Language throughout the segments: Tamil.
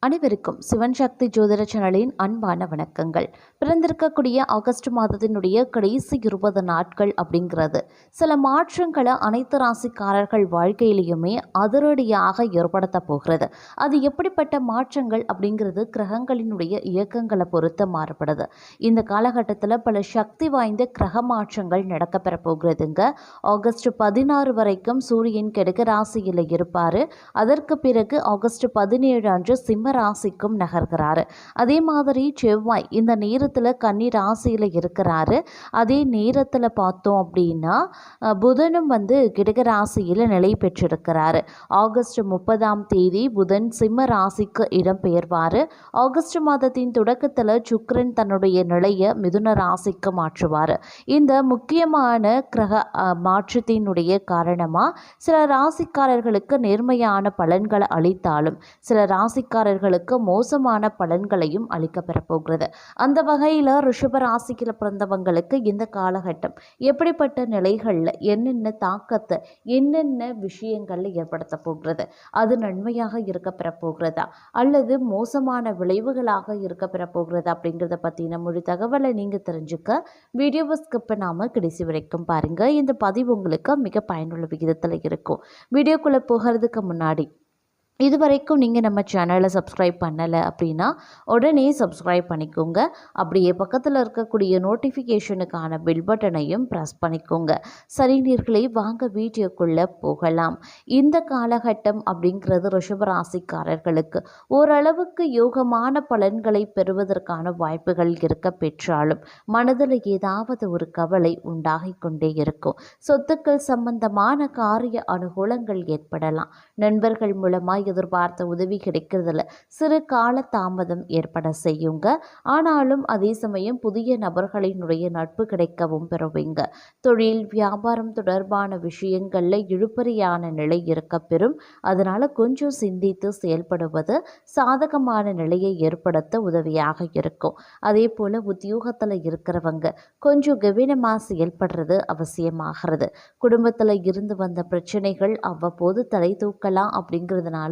அனைவருக்கும் சிவன் சக்தி ஜோதிட சேனலின் அன்பான வணக்கங்கள். பிறந்திருக்கக்கூடிய ஆகஸ்ட் மாதத்தினுடைய கடைசி 20 நாட்கள் அப்படிங்கிறது சில மாற்றங்களை அனைத்து ராசிக்காரர்கள் வாழ்க்கையிலையுமே அதிரடியாக ஏற்படுத்த போகிறது. அது எப்படிப்பட்ட மாற்றங்கள் அப்படிங்கிறது கிரகங்களினுடைய இயக்கங்களை பொறுத்து மாறுபடுது. இந்த காலகட்டத்தில் பல சக்தி வாய்ந்த கிரக மாற்றங்கள் நடக்கப்பெற போகிறதுங்க. ஆகஸ்ட் 16 வரைக்கும் சூரியன் கிழக்கு ராசியில் இருப்பார். அதற்கு பிறகு ஆகஸ்ட் 17 அன்று சிம்ம ராசிக்கும் நகர்கிறாரு. அதே மாதிரி செவ்வாய் இந்த நேரத்தில் கன்னி ராசியில் இருக்கிறாரு. அதே நேரத்தில் பார்த்தோம் அப்படின்னா புதனும் கிடக ராசியில் நிலை பெற்றிருக்கிறாரு. ஆகஸ்ட் 30ஆம் தேதி புதன் சிம்ம ராசிக்கு இடம்பெயர்வார். ஆகஸ்ட் மாதத்தின் தொடக்கத்தில் சுக்கிரன் தன்னுடைய நிலையை மிதுன ராசிக்கு மாற்றுவார். இந்த முக்கியமான கிரக மாற்றத்தினுடைய காரணமாக சில ராசிக்காரர்களுக்கு நேர்மையான பலன்களை அளித்தாலும் சில ராசிக்காரர்களுக்கு மோசமான பலன்களையும் அளிக்க பெறப்போகிறது. அந்த வகையில் ரிஷப ராசியில் பிறந்தவங்களுக்கு இந்த காலகட்டம் எப்படிப்பட்ட நிலைகளில் என்னென்ன தாக்கத்தை என்னென்ன விஷயங்கள்ல ஏற்படுத்த போகிறது, அது நன்மையாக இருக்க பெறப்போகிறதா அல்லது மோசமான விளைவுகளாக இருக்க பெறப்போகிறதா அப்படிங்கிறத பற்றின முழு தகவலை நீங்கள் தெரிஞ்சுக்க வீடியோவை ஸ்கிப் பண்ணாமல் கடைசி வரைக்கும் பாருங்கள். இந்த பதிவு உங்களுக்கு மிக பயனுள்ள விகிதத்தில் இருக்கும். வீடியோக்குள்ளே போகிறதுக்கு முன்னாடி இதுவரைக்கும் நீங்கள் நம்ம சேனலை சப்ஸ்கிரைப் பண்ணலை அப்படின்னா உடனே சப்ஸ்கிரைப் பண்ணிக்கோங்க. அப்படியே பக்கத்தில் இருக்கக்கூடிய நோட்டிஃபிகேஷனுக்கான பெல் பட்டனையும் ப்ரெஸ் பண்ணிக்கோங்க. சரி நேயர்களே, வாங்க வீடியோக்குள்ளே போகலாம். இந்த காலகட்டம் அப்படிங்கிறது ரிஷபராசிக்காரர்களுக்கு ஓரளவுக்கு யோகமான பலன்களை பெறுவதற்கான வாய்ப்புகள் இருக்க பெற்றாலும் மனதில் ஏதாவது ஒரு கவலை உண்டாகி கொண்டே இருக்கும். சொத்துக்கள் சம்பந்தமான காரிய அனுகூலங்கள் ஏற்படலாம். நண்பர்கள் மூலமாக எதிர்பார்த்த உதவி கிடைக்கிறதுல சிறு கால தாமதம் ஏற்பட செய்யுங்க. ஆனாலும் அதே சமயம் புதிய நபர்களினுடைய நட்பு கிடைக்கவும் பெறுவீங்க. தொழில் வியாபாரம் தொடர்பான விஷயங்கள்ல இழுபறியான நிலை இருக்க பெறும். அதனால கொஞ்சம் சிந்தித்து செயல்படுவது சாதகமான நிலையை ஏற்படுத்த உதவியாக இருக்கும். அதே போல உத்தியோகத்துல இருக்கிறவங்க கொஞ்சம் கவனமா செயல்படுறது அவசியமாகிறது. குடும்பத்துல இருந்து வந்த பிரச்சனைகள் அவ்வப்போது தலை தூக்கலாம். அப்படிங்கிறதுனால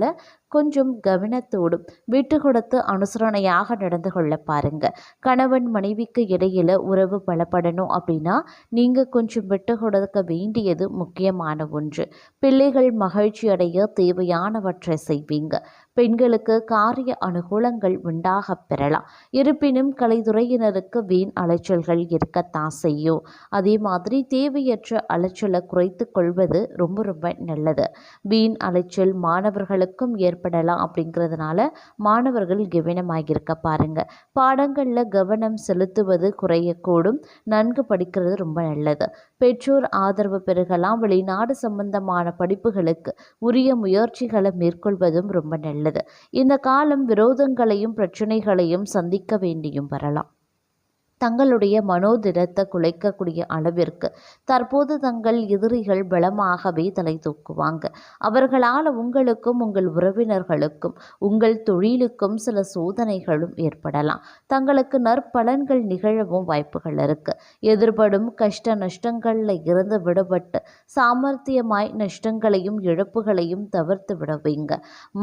கொஞ்சம் கவனத்தோடும் விட்டு கொடுத்து அனுசரணையாக நடந்து கொள்ள பாருங்க. கணவன் மனைவிக்கு இடையில உறவு பலப்படணும் அப்படின்னா நீங்க கொஞ்சம் விட்டு கொடுக்க வேண்டியது முக்கியமான ஒன்று. பிள்ளைகள் மகிழ்ச்சி அடைய தேவையானவற்றை செய்வீங்க. பெண்களுக்கு காரிய அனுகூலங்கள் உண்டாக பெறலாம். இருப்பினும் கலைத்துறையினருக்கு வீண் அலைச்சல்கள் இருக்கத்தான் செய்யும். அதே மாதிரி தேவையற்ற அலைச்சலை குறைத்து கொள்வது ரொம்ப நல்லது. வீண் அலைச்சல் மாணவர்களுக்கும் ஏற்படலாம். அப்படிங்கிறதுனால மாணவர்கள் கவனமாக இருக்க பாருங்க. பாடங்களில் கவனம் செலுத்துவது குறையக்கூடும். நன்கு படிக்கிறது ரொம்ப நல்லது. பெற்றோர் ஆதரவு பெருகலாம். வெளிநாடு சம்பந்தமான படிப்புகளுக்கு உரிய முயற்சிகளை மேற்கொள்வதும் ரொம்ப நல்லது. இந்த காலம் விரோதங்களையும் பிரச்சனைகளையும் சந்திக்க வேண்டியும் வரலாம். தங்களுடைய மனோதிடத்தை குலைக்கக்கூடிய அளவிற்கு தற்போது தங்கள் எதிரிகள் பலமாகவே தலை தூக்குவாங்க. அவர்களால் உங்களுக்கும் உங்கள் உறவினர்களுக்கும் உங்கள் தொழிலுக்கும் சில சோதனைகளும் ஏற்படலாம். தங்களுக்கு நற்பலன்கள் நிகழவும் வாய்ப்புகள் இருக்கு. எதிர்படும் கஷ்ட நஷ்டங்களில் இருந்து விடுபட்டு சாமர்த்தியமாய் நஷ்டங்களையும் இழப்புகளையும் தவிர்த்து விடுவீங்க.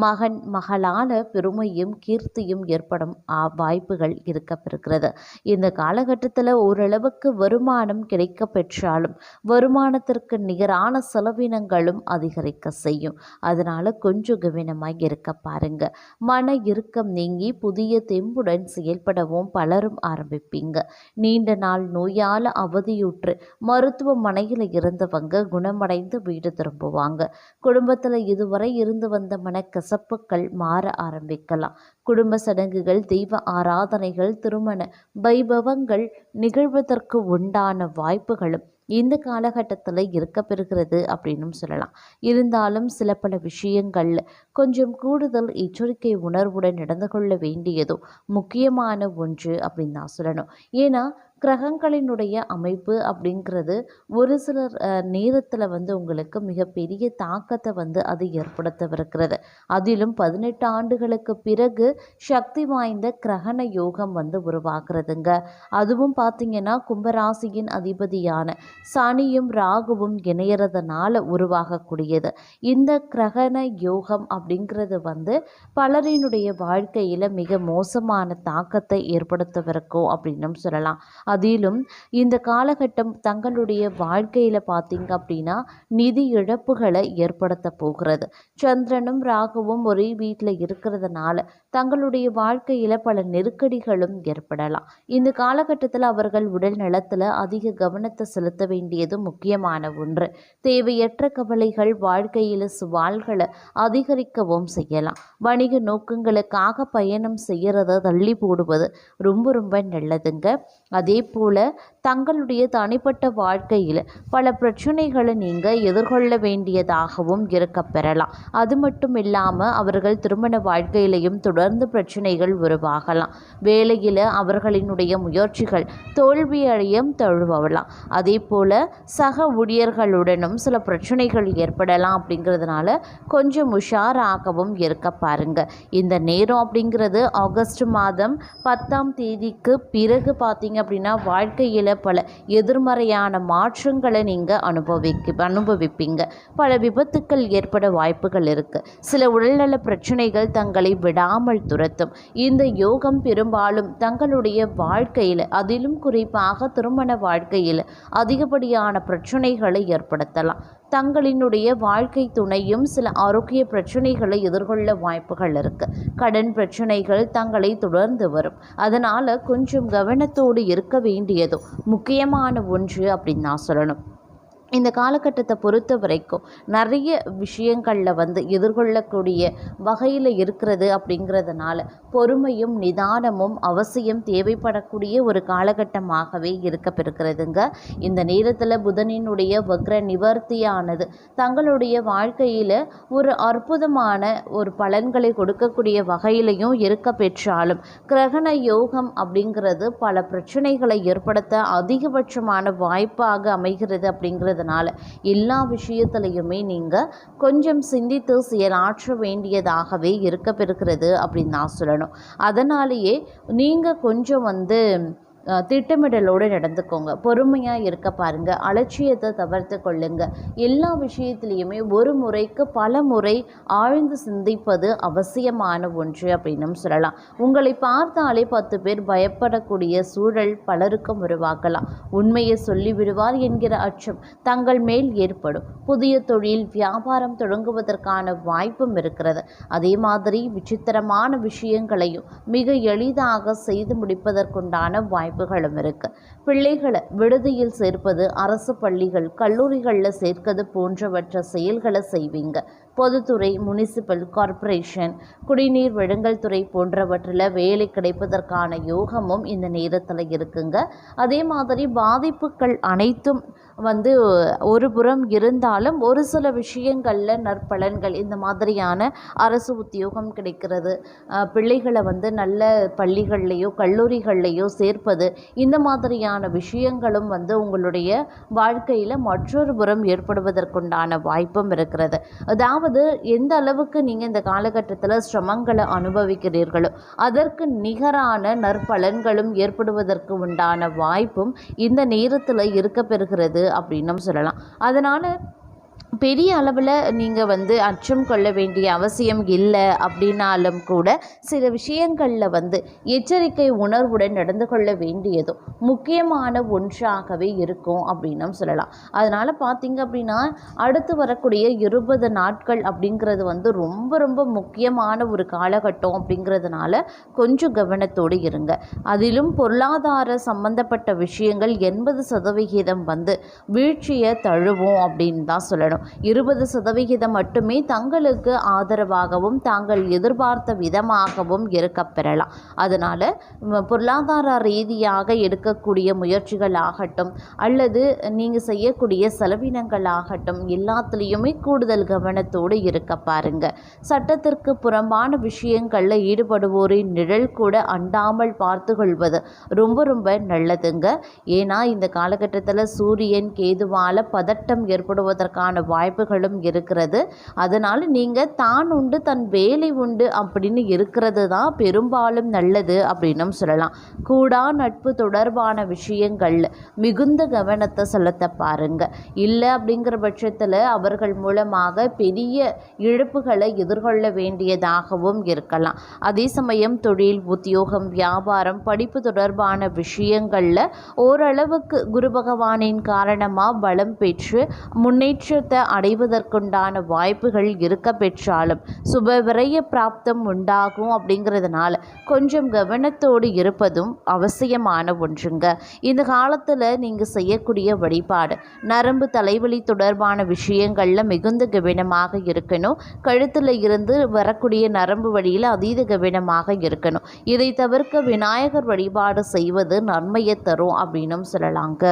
மகன் மகளான பெருமையும் கீர்த்தியும் ஏற்படும் வாய்ப்புகள் இருக்கப்பெறுகிறது. இந்த காலகட்டத்தில் ஓரளவுக்கு வருமானம் கிடைக்க பெற்றாலும் வருமானத்திற்கு நிகரான செலவினங்களும் அதிகரிக்க செய்யும். அதனால கொஞ்சம் கவனமாக இருக்க பாருங்க. மன இறுக்கம் நீங்கி புதிய தெம்புடன் செயல்படவும் பலரும் ஆரம்பிப்பீங்க. நீண்ட நாள் நோயால் அவதியுற்று மருத்துவமனையில் இருந்தவங்க குணமடைந்து வீடு திரும்புவாங்க. குடும்பத்தில் இதுவரை இருந்து வந்த மனக்கசப்புகள் மாற ஆரம்பிக்கலாம். குடும்ப சடங்குகள், தெய்வ ஆராதனைகள், திருமண வைபவங்கள் நிகழ்வதற்கு உண்டான வாய்ப்புகளும் இந்த காலகட்டத்தில் இருக்க பெறுகிறது அப்படின்னு சொல்லலாம். இருந்தாலும் சில பல விஷயங்கள் கொஞ்சம் கூடுதல் எச்சரிக்கை உணர்வுடன் நடந்து கொள்ள வேண்டியதும் முக்கியமான ஒன்று அப்படின்னு தான் சொல்லணும். ஏன்னா கிரகங்களினுடைய அமைப்பு அப்படிங்கிறது ஒரு சிலர் நேரத்தில் வந்து உங்களுக்கு மிகப்பெரிய தாக்கத்தை வந்து அது ஏற்படுத்தவிருக்கிறது. அதிலும் 18 ஆண்டுகளுக்கு பிறகு சக்தி வாய்ந்த கிரகண யோகம் வந்து உருவாக்குறதுங்க. அதுவும் பார்த்திங்கன்னா கும்பராசியின் அதிபதியான சனியும் ராகுவும் இணையறதுனால உருவாகக்கூடியது. இந்த கிரகண யோகம் அப்படிங்கிறது வந்து பலரினுடைய வாழ்க்கையில் மிக மோசமான தாக்கத்தை ஏற்படுத்தவிருக்கும் அப்படின்னும் சொல்லலாம். அதிலும் இந்த காலகட்டம் தங்களுடைய வாழ்க்கையில் பார்த்தீங்க அப்படின்னா நிதி இழப்புகளை ஏற்படுத்த போகிறது. சந்திரனும் ராகுவும் ஒரே வீட்டில் இருக்கிறதுனால தங்களுடைய வாழ்க்கையில் பல நெருக்கடிகளும் ஏற்படலாம். இந்த காலகட்டத்தில் அவர்கள் உடல் நலத்தில் அதிக கவனத்தை செலுத்த வேண்டியது முக்கியமான ஒன்று. தேவையற்ற கவலைகள் வாழ்க்கையில் சவால்களை அதிகரிக்கவும் செய்யலாம். வணிக நோக்கங்களுக்காக பயணம் செய்கிறத தள்ளி போடுவது ரொம்ப நல்லதுங்க. அதே போல் தங்களுடைய தனிப்பட்ட வாழ்க்கையில் பல பிரச்சனைகளை நீங்கள் எதிர்கொள்ள வேண்டியதாகவும் இருக்க பெறலாம். அது மட்டும் இல்லாமல் அவர்கள் திருமண வாழ்க்கையிலையும் தொடர்ந்து பிரச்சனைகள் உருவாகலாம். வேலையில் அவர்களினுடைய முயற்சிகள் தோல்வியடையும் தழுவலாம். அதே போல் சக ஊழியர்களுடனும் சில பிரச்சனைகள் ஏற்படலாம். அப்படிங்கிறதுனால கொஞ்சம் உஷாராகவும் இருக்க பாருங்க. இந்த நேரம் அப்படிங்கிறது ஆகஸ்ட் மாதம் 10ஆம் தேதிக்கு பிறகு பார்த்தீங்க அப்படின்னா வாழ்க்கையில் பல எதிர்மறையான மாற்றங்களை நீங்கள் அனுபவிப்பீங்க. பல விபத்துக்கள் ஏற்பட வாய்ப்புகள் இருக்குது. சில உடல்நல பிரச்சனைகள் தங்களை விடாமல் துரத்தும். இந்த யோகம் பெரும்பாலும் தங்களுடைய வாழ்க்கையில், அதிலும் குறிப்பாக திருமண வாழ்க்கையில் அதிகப்படியான பிரச்சனைகளை ஏற்படுத்தலாம். தங்களினுடைய வாழ்க்கை துணையும் சில ஆரோக்கிய பிரச்சனைகளை எதிர்கொள்ள வாய்ப்புகள் இருக்குது. கடன் பிரச்சனைகள் தங்களை தொடர்ந்து வரும். அதனால் கொஞ்சம் கவனத்தோடு இருக்க வேண்டியதும் முக்கியமான ஒன்று அப்படின்னு நான் சொல்லணும். இந்த காலகட்டத்தை பொறுத்த வரைக்கும் நிறைய விஷயங்களில் வந்து எதிர்கொள்ளக்கூடிய வகையில் இருக்கிறது. அப்படிங்கிறதுனால பொறுமையும் நிதானமும் அவசியம் தேவைப்படக்கூடிய ஒரு காலகட்டமாகவே இருக்கப்பெறுகிறதுங்க. இந்த நேரத்தில் புதனினுடைய வக்ர நிவர்த்தியானது தங்களுடைய வாழ்க்கையில் ஒரு அற்புதமான ஒரு பலன்களை கொடுக்கக்கூடிய வகையிலையும் இருக்க பெற்றாலும் கிரகண யோகம் அப்படிங்கிறது பல பிரச்சனைகளை ஏற்படுத்த அதிகபட்சமான வாய்ப்பாக அமைகிறது. அப்படிங்கிறது எல்லா விஷயத்திலையுமே நீங்கள் கொஞ்சம் சிந்தித்து செயலாற்ற வேண்டியதாகவே இருக்க பெறுகிறது அப்படின்னு நான் சொல்லணும். அதனாலேயே நீங்கள் கொஞ்சம் வந்து திட்டமிடலோடு நடந்துக்கோங்க. பொறுமையாக இருக்க பாருங்கள். அலட்சியத்தை தவிர்த்து கொள்ளுங்க. எல்லா விஷயத்துலேயுமே ஒரு முறைக்கு பல முறை ஆழ்ந்து சிந்திப்பது அவசியமான ஒன்று அப்படின்னும் சொல்லலாம். உங்களை பார்த்தாலே 10 பேர் பயப்படக்கூடிய சூழல் பலருக்கும் உருவாக்கலாம். உண்மையை சொல்லிவிடுவார் என்கிற அச்சம் தங்கள் மேல் ஏற்படும். புதிய தொழில் வியாபாரம் தொடங்குவதற்கான வாய்ப்பும் இருக்கிறது. அதே மாதிரி விசித்திரமான விஷயங்களையும் மிக எளிதாக செய்து முடிப்பதற்குண்டான வாய்ப்புகளும் இருக்கு. பிள்ளைகளை விடுதியில் சேர்ப்பது, அரசு பள்ளிகள் கல்லூரிகளில் சேர்க்கிறது போன்றவற்ற செயல்களை செய்வீங்க. பொதுத்துறை, முனிசிபல் கார்ப்பரேஷன், குடிநீர் வழங்கல் துறை போன்றவற்றில் வேலை கிடைப்பதற்கான யோகமும் இந்த நேரத்தில் இருக்குங்க. அதே மாதிரி பாதிப்புகள் அனைத்தும் வந்து ஒரு புறம் இருந்தாலும் ஒரு சில விஷயங்களில் நற்பலன்கள், இந்த மாதிரியான அரசு உத்தியோகம் கிடைக்கிறது, பிள்ளைகளை வந்து நல்ல பள்ளிகள்லேயோ கல்லூரிகள்லேயோ சேர்ப்பது, இந்த மாதிரியான விஷயங்களும் வந்து உங்களுடைய வாழ்க்கையில் மற்றொரு புறம் ஏற்படுவதற்குண்டான வாய்ப்பும் இருக்கிறது. அதாவது எந்த அளவுக்கு நீங்கள் இந்த காலகட்டத்தில் சிரமங்களை அனுபவிக்கிறீர்களோ அதற்கு நிகரான நற்பலன்களும் ஏற்படுவதற்கு உண்டான வாய்ப்பும் இந்த நேரத்தில் இருக்க பெறுகிறது அப்படின்னும் சொல்லலாம். அதனால் பெரிய அளவில் நீங்கள் வந்து அச்சம் கொள்ள வேண்டிய அவசியம் இல்லை. அப்படின்னாலும் கூட சில விஷயங்களில் வந்து எச்சரிக்கை உணர்வுடன் நடந்து கொள்ள வேண்டியதும் முக்கியமான ஒன்றாகவே இருக்கும் அப்படின்னும் சொல்லலாம். அதனால் பார்த்திங்க அப்படின்னா அடுத்து வரக்கூடிய 20 நாட்கள் அப்படிங்கிறது வந்து ரொம்ப முக்கியமான ஒரு காலகட்டம். அப்படிங்கிறதுனால கொஞ்சம் கவனத்தோடு இருங்க. அதிலும் பொருளாதார சம்பந்தப்பட்ட விஷயங்கள் 80% வந்து வீழ்ச்சியை தழுவும் அப்படின்னு தான் சொல்லணும். ஏற்படும். 20% மட்டுமே தங்களுக்கு ஆதரவாகவும் தாங்கள் எதிர்பார்த்த விதமாகவும் இருக்கப் பெறலாம். அதனால் பொருளாதார ரீதியாக எடுக்கக்கூடிய முயற்சிகள் ஆகட்டும் அல்லது நீங்கள் செய்யக்கூடிய செலவினங்கள் ஆகட்டும் எல்லாத்துலேயுமே கூடுதல் கவனத்தோடு இருக்க பாருங்க. சட்டத்திற்கு புறம்பான விஷயங்களில் ஈடுபடுவோரின் நிழல் கூட அண்டாமல் பார்த்து கொள்வது ரொம்ப ரொம்ப நல்லதுங்க. ஏன்னா இந்த காலகட்டத்தில் சூரியன் கேதுவால் பதட்டம் ஏற்படுவதற்கான வாய்ப்புகளும் இருக்கிறது. அதனால் நீங்கள் தான் உண்டு தன் வேலை உண்டு அப்படின்னு இருக்கிறது தான் பெரும்பாலும் நல்லது அப்படின்னும் சொல்லலாம். கூடா நட்பு தொடர்பான விஷயங்கள் மிகுந்த கவனத்தை செலுத்த பாருங்க. இல்லை அப்படிங்கிற பட்சத்தில் அவர்கள் மூலமாக பெரிய இழப்புகளை எதிர்கொள்ள வேண்டியதாகவும் இருக்கலாம். அதே சமயம் தொழில், உத்தியோகம், வியாபாரம், படிப்பு தொடர்பான விஷயங்களில் ஓரளவுக்கு குரு பகவானின் காரணமாக பலம் பெற்று முன்னேற்றத்தை அடைவதற்குண்டான வாய்ப்புகள் இருக்க பெற்றாலும் சுபவிரய பிராப்தம் உண்டாகும். அப்படிங்கிறதுனால கொஞ்சம் கவனத்தோடு இருப்பதும் அவசியமான ஒன்றுங்க. இந்த காலத்தில் நீங்கள் செய்யக்கூடிய வழிபாடு நரம்பு தலைவலி தொடர்பான விஷயங்களில் மிகுந்த கவனமாக இருக்கணும். கழுத்தில் இருந்து வரக்கூடிய நரம்பு வழியில் அதீத கவனமாக இருக்கணும். இதை தவிர்க்க விநாயகர் வழிபாடு செய்வது நன்மையை தரும் அப்படின்னும் சொல்லலாங்க.